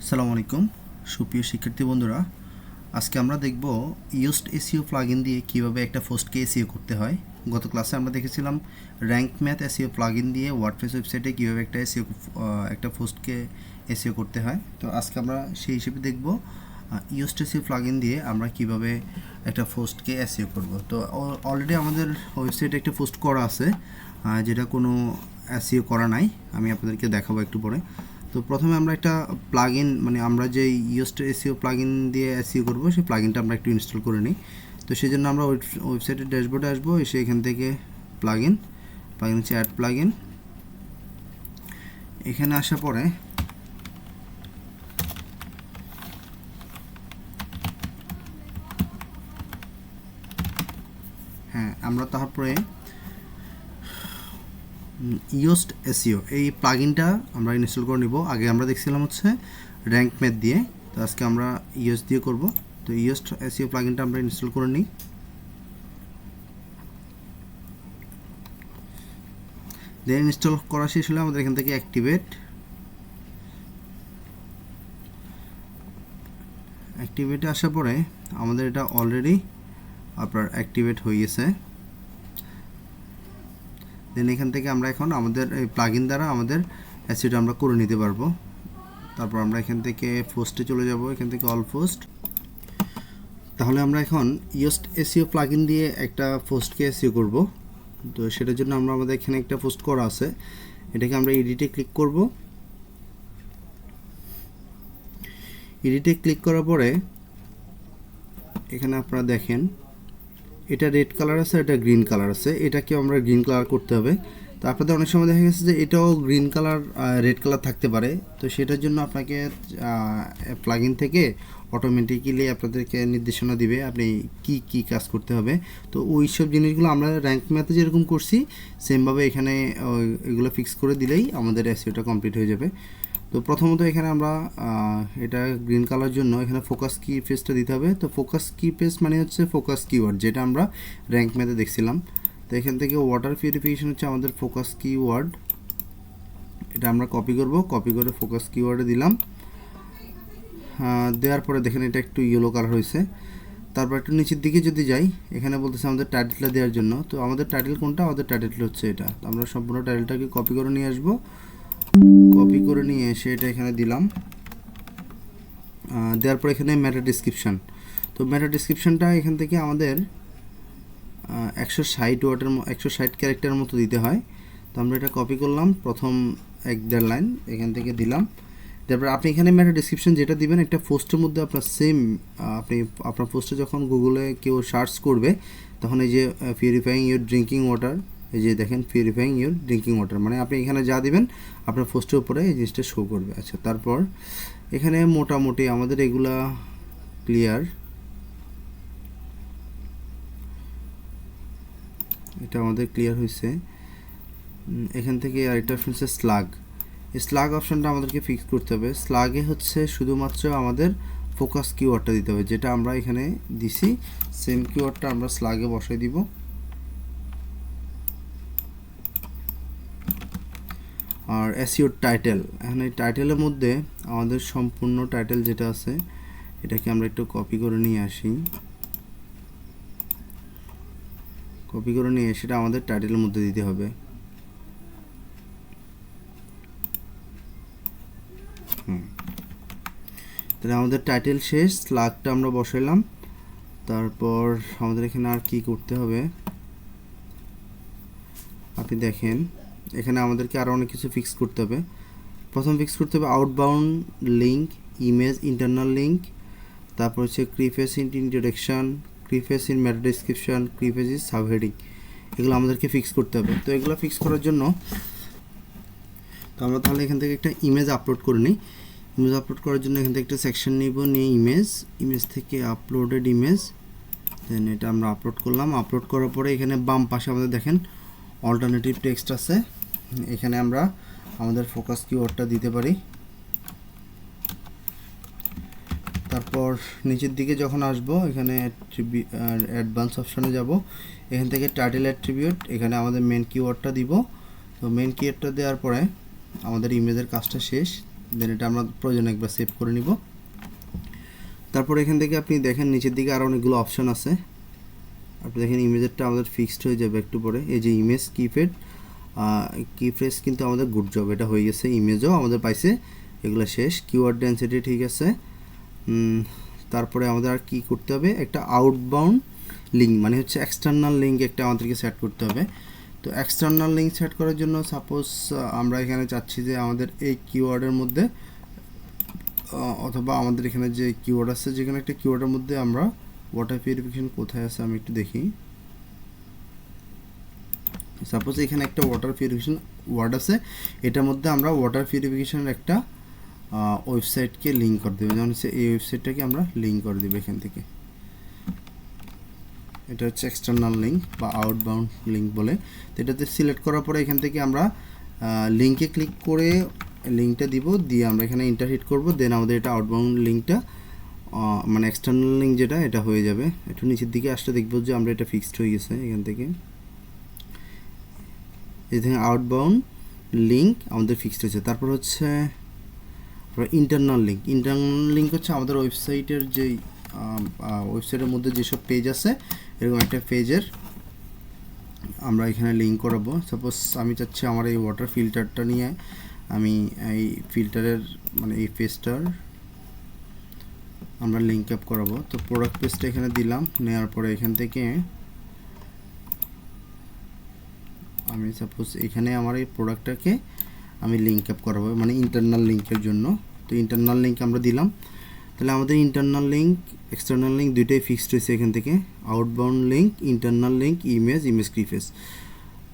আসসালামু আলাইকুম সুপ্রিয় শিক্ষার্থী বন্ধুরা, আজকে আমরা দেখব ইউজড এসইও প্লাগইন দিয়ে কিভাবে একটা পোস্টকে এসইও করতে হয়। গত ক্লাসে আমরা দেখেছিলাম র্যাঙ্ক ম্যাথ এসইও প্লাগইন দিয়ে ওয়ার্ডপ্রেস ওয়েবসাইটে কিভাবে একটা পোস্টকে এসইও করতে হয়। তো আজকে আমরা সেই হিসেবে দেখব ইউজড এসইও প্লাগইন দিয়ে আমরা কিভাবে একটা পোস্টকে এসইও করব। তো অলরেডি আমাদের ওয়েবসাইটে একটা পোস্ট করা আছে, যেটা কোনো এসইও করা নাই। আমি আপনাদেরকে দেখাবো একটু পরে। তো প্রথমে আমরা একটা প্লাগইন আমরা যে ইউজড এসইও প্লাগইন দিয়ে এসইও করব, সেই প্লাগইনটা আমরা একটু ইনস্টল করে নিই। তো সেই জন্য আমরা ওয়েবসাইটের ড্যাশবোর্ডে আসবো, এসে এখান থেকে প্লাগইন হচ্ছে অ্যাড প্লাগইন। এখানে আসার পরে আমরা তারপরে ইউজড এসইও এই প্লাগইনটা আমরা ইনস্টল করে নিব। আগে আমরা দেখছিলাম হচ্ছে র্যাঙ্ক ম্যাথ দিয়ে, তো আজকে আমরা ইউজ দিয়ে করব। তো ইউজড এসইও প্লাগইনটা আমরা ইনস্টল করে নিই। দেন ইনস্টল করা শেষ হলে আমাদের এখান থেকে অ্যাক্টিভেটে আসার পরে আমাদের এটা অলরেডি আপনার অ্যাক্টিভেট হয়ে গেছে। দেন এখান থেকে আমরা এখন আমাদের এই প্লাগইন দ্বারা আমাদের এসইওটা আমরা করে নিতে পারবো। তারপর আমরা এখান থেকে পোস্টে চলে যাব, এখান থেকে অল পোস্ট। তাহলে আমরা এখন ইউজড এসইও প্লাগইন দিয়ে একটা পোস্টকে এসইও করব। তো সেটার জন্য আমাদের এখানে একটা পোস্ট করা আছে, এটাকে আমরা এডিটে ক্লিক করব। এডিটে ক্লিক করার পরে এখানে আপনারা দেখেন এটা রেড কালার আছে, এটা গ্রিন কালার আছে। এটাকে আমরা গ্রিন কালার করতে হবে। তো আপনাদের অনেক সময় দেখা গেছে যে এটাও গ্রিন কালার রেড কালার থাকতে পারে। তো সেটার জন্য আপনাকে প্লাগইন থেকে অটোমেটিক্যালি আপনাদেরকে নির্দেশনা দিবে আপনি কি কাজ করতে হবে। তো ওই সব জিনিসগুলো আমরা র্যাঙ্ক ম্যাথে যেরকম করছি সেমভাবে এখানে এগুলো ফিক্স করে দিলেই আমাদের এসইওটা কমপ্লিট হয়ে যাবে। তো প্রথমত এখানে আমরা এটা গ্রিন কালার জন্য এখানে ফোকাস কি পেজটা দিতে হবে। তো ফোকাস কি পেজ মানে হচ্ছে ফোকাস কিওয়ার্ড, যেটা আমরা র্যাঙ্ক ম্যাথে দেখছিলাম। তো এখান থেকে ওয়াটার পিউরিফিকেশন হচ্ছে আমাদের ফোকাস কিওয়ার্ড, এটা আমরা কপি করব। কপি করে ফোকাস কিওয়ার্ডে দিলাম। দেওয়ার পরে দেখেন এটা একটু ইয়েলো কালার হয়েছে। তারপর একটু নিচের দিকে যদি যাই, এখানে বলতেছে আমাদের টাইটেলটা দেওয়ার জন্য। তো আমাদের টাইটেল কোনটা? আমাদের টাইটেল হচ্ছে এটা। তো আমরা সম্পূর্ণ টাইটেলটাকে কপি করে নিয়ে আসবো। কপি করে নিয়ে এসে এটা এখানে দিলাম। দেওয়ার পর এখানে মেটা ডিসক্রিপশান। তো মেটা ডিসক্রিপশানটা এখান থেকে আমাদের 160 ক্যারেক্টারের মতো দিতে হয়। তো আমরা এটা কপি করলাম, প্রথম 1-1.5 লাইন এখান থেকে দিলাম। তারপর আপনি এখানে মেটা ডিসক্রিপশান যেটা দিবেন, একটা পোস্টের মধ্যে আপনার সেম আপনার পোস্টে যখন গুগলে কেউ সার্চ করবে তখন এই যে পিউরিফাইং ইউর ড্রিঙ্কিং ওয়াটার, এই যে দেখেন পিউরিফাইং ইউর ড্রিঙ্কিং ওয়াটার, মানে আপনি এখানে যা দিবেন আপনার পোস্টের উপরে এই জিনিসটা শো করবে। আচ্ছা, তারপর এখানে মোটামুটি আমাদের এগুলা ক্লিয়ার। এটা আমাদের ক্লিয়ার হয়েছে। এখান থেকে আরেকটা অপশন হচ্ছে স্লাগ অপশনটা আমাদেরকে ফিক্স করতে হবে। স্লাগে হচ্ছে শুধুমাত্র আমাদের ফোকাস কিওয়ার্ডটা দিতে হবে, যেটা আমরা এখানে দিছি সেম কিওয়ার্ডটা আমরা স্লাগে বসাই দিব। আর এসইও টাইটেল, এখানে টাইটেলের মধ্যে আমাদের সম্পূর্ণ টাইটেল যেটা আছে এটাকে আমরা একটু কপি করে নিয়ে আসি। কপি করে নিয়ে সেটা আমাদের টাইটেলের মধ্যে দিতে হবে। তাহলে আমাদের টাইটেল শেষ, স্লাগটা আমরা বসাইলাম। তারপর আমাদের এখানে আর কি করতে হবে আপনি দেখেন, এখানে আমাদেরকে আরও অনেক কিছু ফিক্স করতে হবে। প্রথম ফিক্স করতে হবে outbound link, image internal link, তারপর হচ্ছে preface in introduction, preface in meta description, preface in subheading, এগুলো আমাদেরকে ফিক্স করতে হবে। তো এগুলো ফিক্স করার জন্য তো আমরা তাহলে এখান থেকে একটা ইমেজ আপলোড করে নিই। ইমেজ আপলোড করার জন্য এখান থেকে একটা সেকশন নিব, নিয়ে ইমেজ থেকে আপলোডেড ইমেজ, দেন এটা আমরা আপলোড করলাম। আপলোড করার পরে এখানে বাম পাশে আমাদের দেখেন অল্টারনেটিভ টেক্সট আছে, এখানে আমরা আমাদের ফোকাস কিওয়ার্ডটা দিতে পারি। তারপর নিচের দিকে যখন আসবো এখানে অ্যাডভান্স অপশানে যাব, এখান থেকে টাইটেল অ্যাট্রিবিউট, এখানে আমাদের মেন কিওয়ার্ডটা দিব। তো মেন কিওয়ার্ডটা দেওয়ার পরে আমাদের ইমেজের কাজটা শেষ। দেন এটা আমরা প্রয়োজনে একবার সেভ করে নিব। তারপর এখান থেকে আপনি দেখেন নিচের দিকে আরও অনেকগুলো অপশান আছে। আপনি দেখেন ইমেজেরটা আমাদের ফিক্সড হয়ে যাবে একটু পরে। এই যে ইমেজ কিফ্রেজ কিন্তু আমাদের গুড জব, এটা হয়ে গেছে। ইমেজও আমাদের পাইছে, এগুলো শেষ। কিওয়ার্ড ডেন্সিটি ঠিক আছে। তারপরে আমাদের আর কি করতে হবে, একটা আউটবাউন্ড লিঙ্ক মানে হচ্ছে এক্সটার্নাল লিঙ্ক একটা আমাদেরকে সেট করতে হবে। তো এক্সটার্নাল লিঙ্ক সেট করার জন্য সাপোজ আমরা এখানে চাচ্ছি যে আমাদের এই কিওয়ার্ডের মধ্যে অথবা আমাদের এখানে যে কিওয়ার্ড আছে, যেখানে একটা কিওয়ার্ডের মধ্যে আমরা ওয়াটার পিউরিফিকেশন কোথায় আছে আমি একটু দেখি। সাপোজ এখানে একটা ওয়াটার পিউরিফিকেশন ওয়ার্ড আছে, এটার মধ্যে আমরা ওয়াটার পিউরিফিকেশনের একটা ওয়েবসাইটকে লিঙ্ক করে দেবো। যেমন হচ্ছে এই ওয়েবসাইটটাকে আমরা লিঙ্ক করে দেবো এখান থেকে। এটা হচ্ছে এক্সটার্নাল লিঙ্ক বা আউটবাউন্ড লিঙ্ক বলে। তো এটাতে সিলেক্ট করার পরে এখান থেকে আমরা লিঙ্কে ক্লিক করে লিঙ্কটা দিব, দিয়ে আমরা এখানে ইন্টার হিট করবো। দেন আমাদের এটা আউটবাউন্ড লিঙ্কটা মানে এক্সটার্নাল লিঙ্ক যেটা, এটা হয়ে যাবে। একটু নিচের দিকে আসলে দেখবো যে আমরা এটা ফিক্সড হয়ে গেছে। এখান থেকে আউটবাউন্ড লিঙ্ক আমাদের ফিক্সড হয়েছে। তারপর হচ্ছে ইন্টারনাল লিঙ্ক হচ্ছে আমাদের ওয়েবসাইটের যেই ওয়েবসাইটের মধ্যে যেসব পেজ আছে, এরকম একটা পেজের আমরা এখানে লিঙ্ক করাবো। সাপোজ আমি চাচ্ছি আমার এই ওয়াটার ফিল্টারটা নিয়ে আমি এই ফিল্টারের মানে এই পেজটার আমরা লিঙ্ক আপ করাবো। তো প্রোডাক্ট পেজটা এখানে দিলাম, নেওয়ার পরে এখান থেকে আমি সাপোজ এখানে আমার এই প্রোডাক্টটাকে আমি লিঙ্ক আপ করাবো মানে ইন্টারনাল লিঙ্কের জন্য। তো ইন্টারনাল লিঙ্ক আমরা দিলাম। তাহলে আমাদের ইন্টারনাল লিঙ্ক এক্সটার্নাল লিঙ্ক দুইটাই ফিক্সড হয়েছে এখান থেকে। Outbound link, internal link, image keyphrase.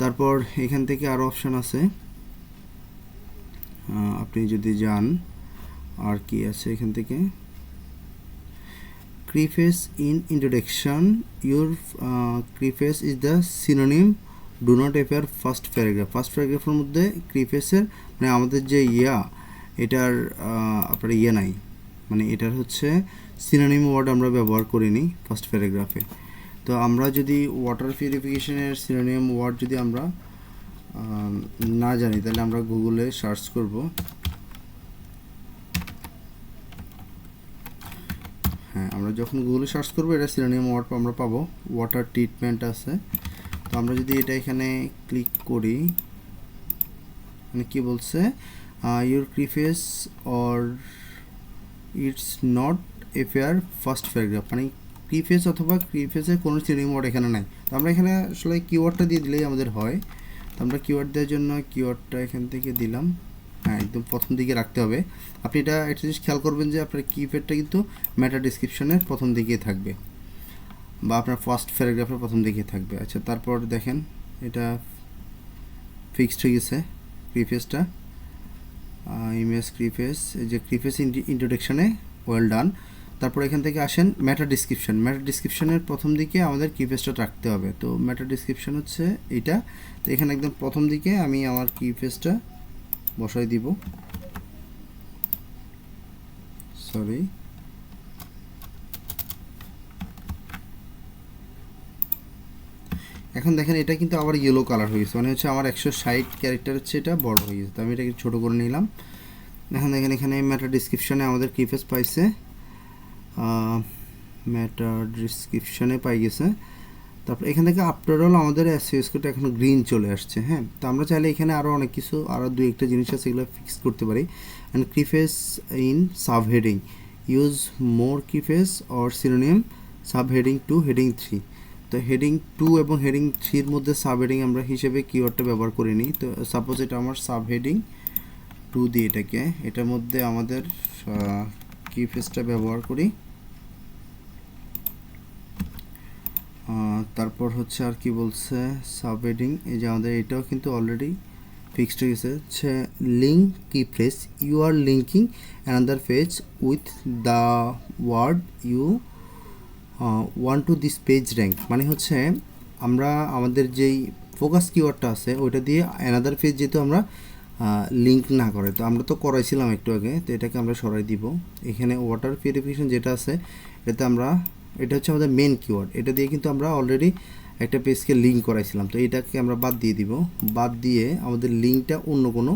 তারপর এখান থেকে আরও অপশান আছে, আপনি যদি যান আর কি আছে এখান থেকে, keyphrase in introduction, your keyphrase is the synonym, do not appear first paragraph. First প্যারাগ্রাফের মধ্যে কিফ্রেজের মানে আমাদের যে এটার আপনার নাই, মানে এটার হচ্ছে সিনোনিম ওয়ার্ড আমরা ব্যবহার করিনি ফার্স্ট প্যারাগ্রাফে। তো আমরা যদি ওয়াটার পিউরিফিকেশনের সিনোনিম ওয়ার্ড যদি আমরা না জানি, তাহলে আমরা গুগলে সার্চ করব। হ্যাঁ, আমরা যখন গুগলে সার্চ করবো এটা সিনোনিম ওয়ার্ড আমরা পাবো। ওয়াটার ট্রিটমেন্ট আছে। তো আমরা যদি এটা এখানে ক্লিক করি, মানে কি বলছে, your keyphrase or it's not a fair first paragraph, মানে কিফ্রেজ অথবা কিফ্রেজের কোনো সিনোনিম ওয়ার্ড এখানে নাই। তো আমরা এখানে আসলে কিওয়ার্ডটা দিয়ে দিলেই আমাদের হয়। তো আমরা কিওয়ার্ড দেওয়ার জন্য কিওয়ার্ডটা এখান থেকে দিলাম। হ্যাঁ, একদম প্রথম দিকে রাখতে হবে। আপনি এটা একটা জিনিস খেয়াল করবেন যে আপনার কিওয়ার্ডটা কিন্তু মেটা ডিসক্রিপশনের প্রথম দিকে থাকবে বা আপনার ফার্স্ট প্যারাগ্রাফের প্রথম দিকে থাকবে। আচ্ছা, তারপর দেখেন এটা ফিক্সড হয়ে গেছে কিফ্রেজটা। ইমেজ কিফ্রেজ, এই যে কিফ্রেজ ইন্ট্রোডাকশনে ওয়েল ডান। তারপর এখান থেকে আসেন মেটা ডিসক্রিপশনের প্রথম দিকে আমাদের কিফ্রেজটা রাখতে হবে। তো মেটা ডিসক্রিপশন হচ্ছে এইটা। তো এখানে একদম প্রথম দিকে আমি আমার কিফ্রেজটা বসাই দিব। সরি, এখন দেখেন এটা কিন্তু আবার ইয়েলো কালার হয়ে গেছে, মানে হচ্ছে আমার 160 ক্যারেক্টার হচ্ছে এটা বড় হয়ে গেছে। তো আমি এটাকে ছোটো করে নিলাম। এখন দেখেন এখানে মেটা ডিসক্রিপশনে আমাদের কিফ্রেজ পাইছে, মেটা ডিসক্রিপশনে পাই গেছে। তারপর এখান থেকে আফটার অল আমাদের এসইও স্কোরটা এখন গ্রিন চলে আসছে। হ্যাঁ, তো আমরা চাইলে এখানে আরও অনেক কিছু আরও দুই একটা জিনিস আছে, এগুলো ফিক্স করতে পারি। And keyphrase in sub heading, use more keyphrase or synonym sub heading 2 heading 3। তো হেডিং 2 এবং হেডিং 3-র মধ্যে সাব হেডিং আমরা হিসেবে কিওয়ার্ডটা ব্যবহার করিনি। তো সাপোজ এটা আমার সাব হেডিং 2 দিয়ে এটার মধ্যে আমাদের কিফ্রেজটা ব্যবহার করি। তারপর হচ্ছে আর কি বলছে সাব হেডিং, এই যে আমাদের এটাও কিন্তু অলরেডি ফিক্সড হয়ে গেছে। হচ্ছে link keyphrase, you are linking another page with the word you want to this page rank, মানে হচ্ছে আমরা আমাদের যেই ফোকাস কিওয়ার্ডটা আছে ওইটা দিয়ে অ্যানাদার পেজ যেহেতু আমরা লিঙ্ক না করে, তো আমরা তো করাইছিলাম একটু আগে, তো এটাকে আমরা সরাই দিব। এখানে ওয়াটার পিউরিফিকেশন যেটা আছে এটাতে আমরা, এটা হচ্ছে আমাদের মেন কিওয়ার্ড, এটা দিয়ে কিন্তু আমরা অলরেডি একটা পেজকে লিঙ্ক করাইছিলাম। তো এটাকে আমরা বাদ দিয়ে দিব। বাদ দিয়ে আমাদের লিঙ্কটা অন্য কোনো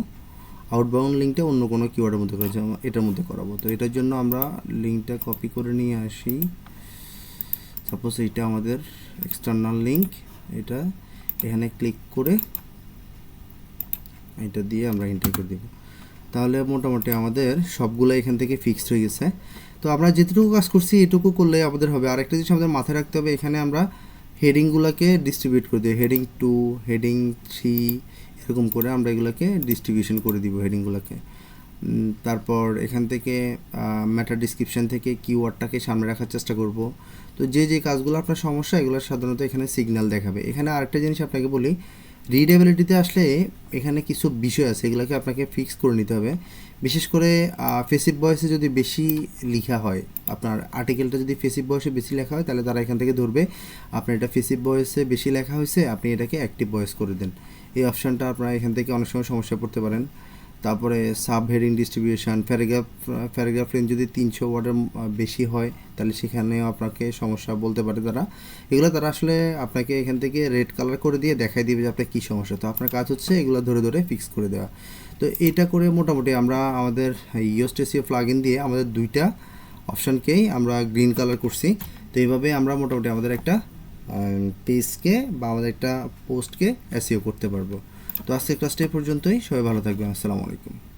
আউটবাউন্ড লিঙ্কটা অন্য কোনো কিওয়ার্ডের মধ্যে করেছি, এটার মধ্যে করাবো। তো এটার জন্য আমরা লিঙ্কটা কপি করে নিয়ে আসি। সাপোজ এইটা আমাদের এক্সটার্নাল লিঙ্ক, এটা এখানে ক্লিক করে এটা দিয়ে আমরা এন্টার করে দেব। তাহলে মোটামুটি আমাদের সবগুলো এখান থেকে ফিক্সড হয়ে গেছে। তো আমরা যেটুকু কাজ করছি এটুকু করলে আমাদের হবে। আরেকটা জিনিস আমাদের মাথায় রাখতে হবে, এখানে আমরা হেডিংগুলোকে ডিস্ট্রিবিউট করে দিই, হেডিং 2, হেডিং 3 এরকম করে আমরা এগুলোকে ডিস্ট্রিবিউশন করে দিব হেডিংগুলোকে। তারপর এখান থেকে ম্যাটার ডিসক্রিপশন থেকে কিওয়ার্ডটাকে সামনে রাখার চেষ্টা করব। তো যে যে কাজগুলো আপনার সমস্যা এগুলো সাধারণত এখানে সিগন্যাল দেখাবে। এখানে আরেকটা জিনিস আপনাকে বলি, রিডেবিলিটিতে আসলে এখানে কিছু বিষয় আছে, এগুলোকে আপনাকে ফিক্স করে নিতে হবে। বিশেষ করে ফেসিভ ভয়েসে যদি বেশি লেখা হয়, আপনার আর্টিকেলটা যদি ফেসিভ ভয়েসে বেশি লেখা হয় তাহলে তারা এখান থেকে ধরবে আপনার এটা ফেসিভ ভয়েসে বেশি লেখা হয়েছে, আপনি এটাকে অ্যাক্টিভ ভয়েস করে দেন। এই অপশানটা আপনারা এখান থেকে অনেক সময় সমস্যা পড়তে পারেন। তারপরে sub heading distribution, paragraph range যদি 300 ওয়ার্ডের বেশি হয় তাহলে সেখানেও আপনাকে সমস্যা বলতে পারে তারা। এগুলো তারা আসলে আপনাকে এখান থেকে রেড কালার করে দিয়ে দেখাই দিবে যে আপনার কী সমস্যা। তো আপনার কাজ হচ্ছে এগুলো ধরে ধরে ফিক্স করে দেওয়া। তো এটা করে মোটামুটি আমরা আমাদের ইয়োস্ট এসইও প্লাগইন দিয়ে আমাদের দুইটা অপশানকেই আমরা গ্রিন কালার করছি। তো এইভাবে আমরা মোটামুটি আমাদের একটা পেজকে বা আমাদের একটা পোস্টকে এসইও করতে পারবো। তো আজকে ক্লাসটা এই পর্যন্তই। সবাই ভালো থাকবেন। আসসালামু আলাইকুম।